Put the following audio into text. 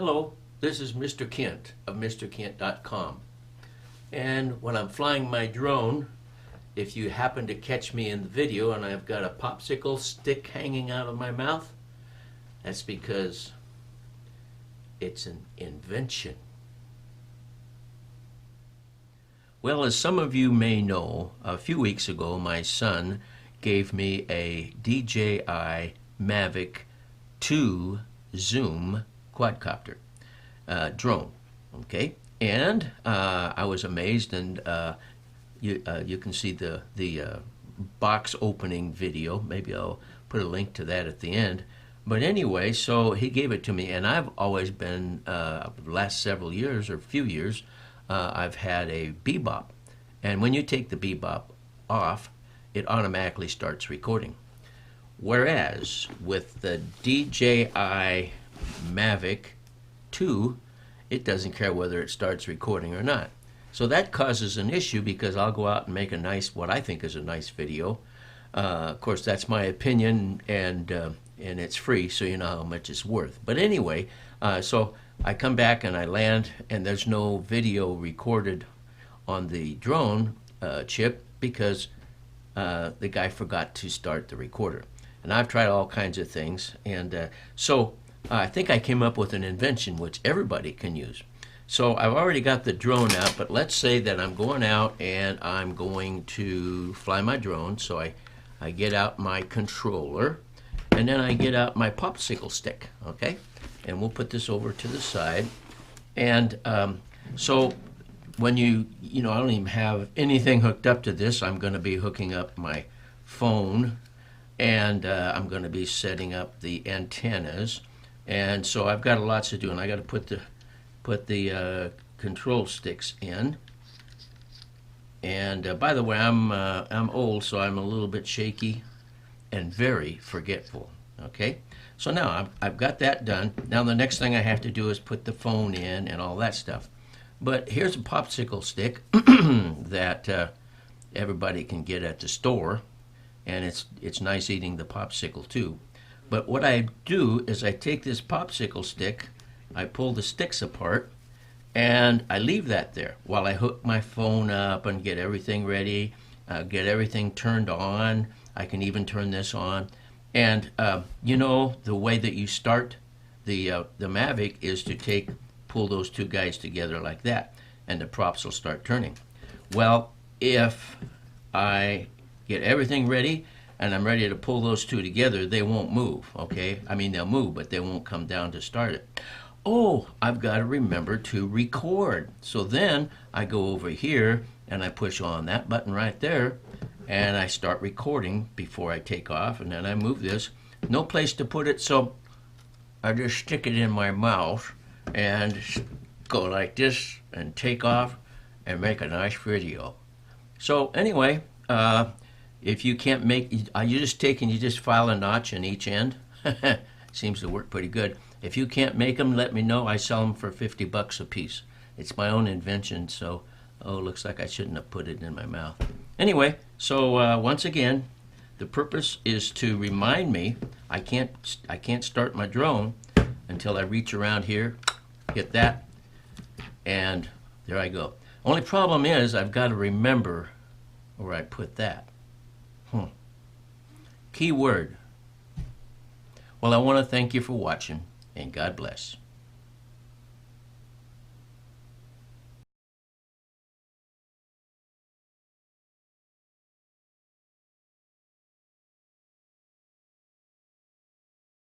Hello, this is Mr. Kent of MrKent.com. And when I'm flying my drone, if you happen to catch me in the video and I've got a popsicle stick hanging out of my mouth, that's because it's an invention. Well, as some of you may know, a few weeks ago my son gave me a DJI Mavic 2 Zoom quadcopter drone, okay? And I was amazed, and you can see the box opening video. Maybe I'll put a link to that at the end. But anyway, so he gave it to me, and I've always been, the last several years or few years, I've had a bebop. And when you take the bebop off, it automatically starts recording. Whereas with the DJI Mavic 2, it doesn't care whether it starts recording or not. So that causes an issue because I'll go out and make a nice, what I think is a nice video. Of course, that's my opinion, and it's free, so you know how much it's worth. But anyway, so I come back and I land, and there's no video recorded on the drone chip because the guy forgot to start the recorder. And I've tried all kinds of things, and so I think I came up with an invention which everybody can use. So I've already got the drone out, but let's say that I'm going out and I'm going to fly my drone. So I get out my controller, and then I get out my popsicle stick, okay? And we'll put this over to the side. And so when you know, I don't even have anything hooked up to this. I'm going to be hooking up my phone, and I'm going to be setting up the antennas. And so I've got lots to do, and I got to put the control sticks in. And by the way, I'm old, so I'm a little bit shaky and very forgetful. Okay, so now I've got that done. Now the next thing I have to do is put the phone in and all that stuff. But here's a popsicle stick that everybody can get at the store, and it's nice eating the popsicle too. But what I do is I take this popsicle stick, I pull the sticks apart, and I leave that there while I hook my phone up and get everything ready, get everything turned on. I can even turn this on. And you know, the way that you start the Mavic is to pull those two guys together like that, and the props will start turning. Well, if I get everything ready and I'm ready to pull those two together, they won't move, okay? I mean, they'll move, but they won't come down to start it. Oh, I've got to remember to record. So then I go over here and I push on that button right there, and I start recording before I take off, and then I move this. No place to put it, so I just stick it in my mouth and go like this and take off and make a nice video. So anyway, if you can't make, you just file a notch in each end. Seems to work pretty good. If you can't make them, let me know. I sell them for 50 bucks a piece. It's my own invention, so looks like I shouldn't have put it in my mouth. Anyway, so once again, the purpose is to remind me I can't start my drone until I reach around here, hit that, and there I go. Only problem is I've got to remember where I put that. Key word. Well, I want to thank you for watching, and God bless.